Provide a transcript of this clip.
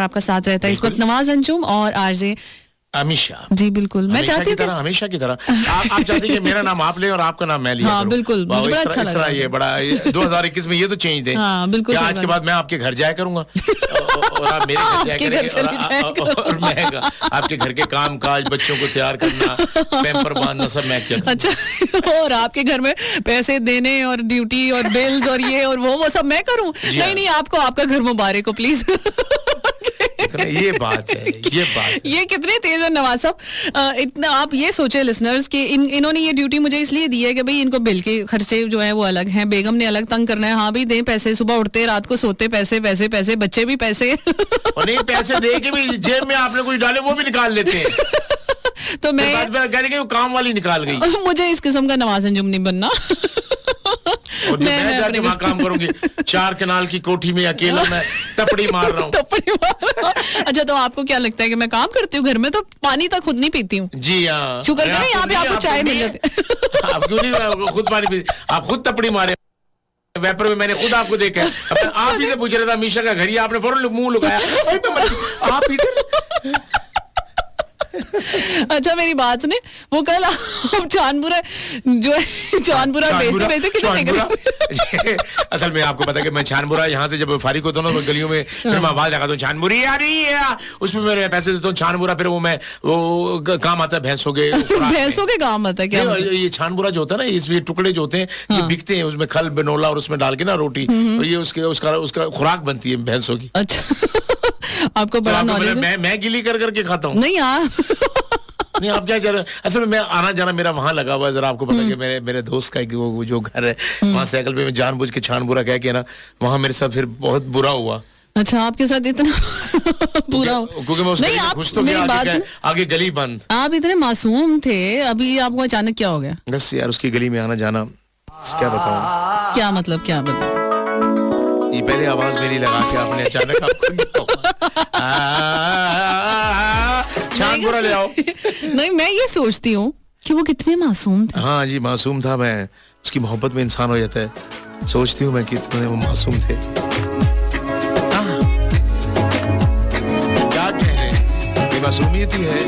आपका साथ रहता है इस वक्त नवाज अंजुम और आरजे अमीशा। जी बिल्कुल, मैं चाहती हूँ हमेशा की तरह आप चाहती हैं कि मेरा नाम आप ले और आपका नाम मैं लिया हाँ, करूं। बिल्कुल, मुझे बड़ा अच्छा लगा। ये बड़ा 2021 में ये तो चेंज दे। हाँ, बिल्कुल आज के बाद मैं आपके घर जाया करूंगा और आप मेरे घर जाया करेंगे और मैं आपके घर के काम काज, बच्चों को तैयार करना, पैम्पर बांधना, सब मैं क्या। अच्छा, और आपके घर में पैसे देने और ड्यूटी और बिल्स और ये और वो सब मैं करूं? नहीं, आपको आपका घर मुबारक हो प्लीज। ये बात है, ये कितने तेज है नवाज साहब। इतना आप ये सोचे लिसनर्स कि इन्होंने ये ड्यूटी मुझे इसलिए दी है कि भाई इनको बिल के खर्चे जो है वो अलग हैं, बेगम ने अलग तंग करना है। हाँ भाई दें पैसे, सुबह उठते रात को सोते पैसे पैसे पैसे, बच्चे भी पैसे और नहीं पैसे दे के भी जेब में आपने कुछ डाले वो भी निकाल लेते हैं। तो मैं कह रही काम वाली निकाल गई। मुझे इस किस्म का नवाज अंजुम नहीं बनना। और मैं जाके वहाँ काम करूंगी 4 कनाल की कोठी में अकेला मैं तपड़ी मार रहा हूँ। अच्छा, तो आपको क्या लगता है कि मैं काम करती हूँ घर में तो पानी तक खुद नहीं पीती हूँ? जी हाँ, शुक्र करें यहाँ पे आपको चाय मिल जाती है। आप क्यों नहीं खुद पानी पीती? आप खुद तपड़ी मारे वेपर में, मैंने खुद आपको देखा है। आप ही से पूछ रहा था अमीशा का घर ही, आपने फौरन मुंह लुकाया। आप इधर अच्छा मेरी बात सुने, वो कल आप चांदपुरा जो है चांदपुरा बेचते कितने? असल में आपको पता है कि मैं चांदपुरा यहाँ से जब फारिग होता हूँ ना गलियों में, फिर मैं आवाज लगाता हूँ चांदपुरी आ रही है, उसमें मेरे पैसे देता हूँ चांदपुरा, फिर वो काम आता है भैंसों के काम आता है क्या? ये चांदपुरा जो होता है ना, इसमें टुकड़े जो होते हैं ये बिकते हैं, उसमें खल बनोला और उसमें डाल के ना रोटी, तो ये उसका खुराक बनती है भैंसों की। अच्छा आपको बड़ा नॉलेज है। मैं गिली कर करके खाता हूँ। नहीं यार नहीं, आप क्या कह रहे हैं? असल में मैं आना जाना मेरा वहाँ लगा हुआ है। जरा आपको पता है कि मेरे दोस्त का वो जो घर है वहाँ साइकिल पे मैं जानबूझ के छानबुरा कह के ना, वहाँ मेरे साथ फिर बहुत बुरा हुआ। अच्छा, आपके साथ इतना पूरा? क्योंकि मैं नहीं, आप खुश तो आगे गली बंद। आप इतने मासूम थे, अभी आपको अचानक क्या हो गया? बस यार उसकी गली में आना जाना, क्या बताऊं। क्या मतलब, क्या बताऊं? ये पहले आवाज मेरी लगा के आपने अचानक छानपुरा ले आओ। नहीं, मैं ये सोचती हूँ कि वो कितने मासूम थे। हाँ जी, मासूम था मैं। उसकी मोहब्बत में इंसान हो जाता है। सोचती हूँ मैं कितने वो मासूम थे। क्या कह रहे हैं, ये मासूमियत ही है।